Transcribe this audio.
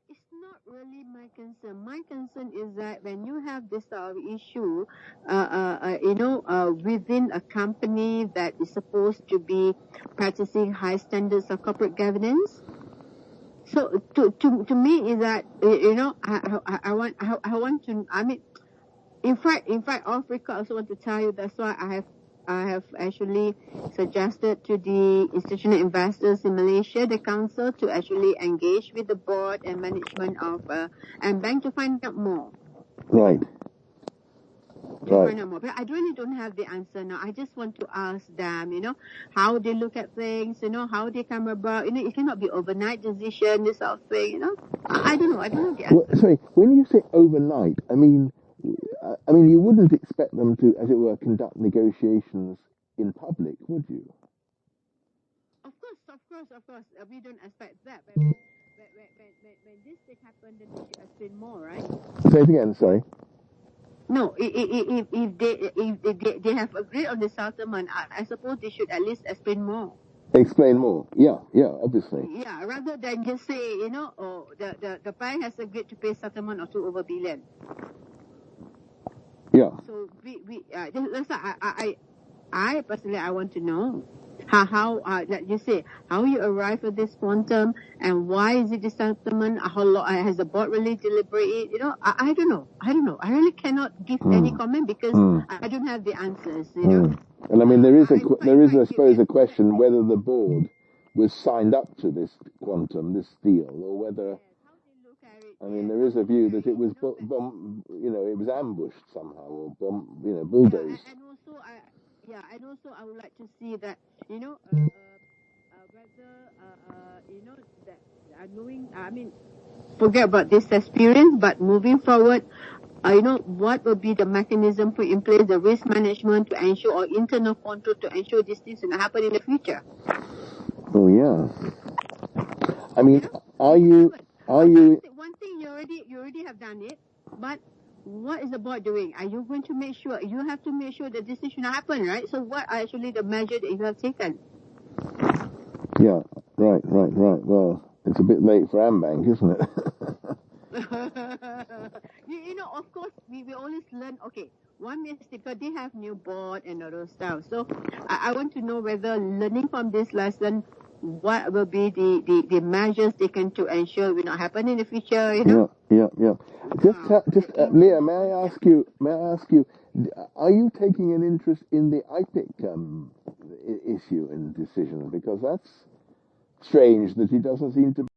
It's not really my concern. My concern is that when you have this sort of issue, within a company that is supposed to be practicing high standards of corporate governance. So to me is that I want to, I mean, in fact, Africa, I also want to tell you that's why I have actually suggested to the institutional investors in Malaysia, the council, to actually engage with the board and management of AmBank to find out more. Right. Right. But I really don't have the answer now. I just want to ask them, how they look at things, how they come about. It cannot be overnight decision, this sort of thing, I don't know. I don't know the answer. Well, sorry, when you say overnight, I mean, you wouldn't expect them to, as it were, conduct negotiations in public, would you? Of course. We don't expect that. But when this thing happened, then they should explain more, right? Say it again, sorry. No, if they have agreed on the settlement, I suppose they should at least explain more. Explain more. Yeah, obviously. Yeah, rather than just say, the bank has agreed to pay settlement of 2 over billion. Yeah. So that's why I personally I want to know how like you say, how you arrive at this quantum and why is it the settlement? How long has the board really deliberate? I don't know. I really cannot give any comment because I don't have the answers. And I mean, there is I suppose a question whether the board was signed up to this quantum, this deal, or whether. I mean, there is a view that it was, it was ambushed somehow or bulldozed. And also I would like to see that, whether, that knowing, forget about this experience, but moving forward, what will be the mechanism put in place, the risk management to ensure, or internal control to ensure these things will not happen in the future. Oh yeah. I mean, are you? One thing you already have done it, but what is the board doing? Are you going to make sure? You have to make sure that this should not happen, right? So what are actually the measure that you have taken? Yeah, right. Well, it's a bit late for AmBank, isn't it? Of course, we always learn, okay, one mistake, because they have new board and all those stuff. So I want to know whether learning from this lesson, what will be the measures taken to ensure it will not happen in the future, Yeah. Just Leah, may I ask you, are you taking an interest in the IPIC issue and decision? Because that's strange that he doesn't seem to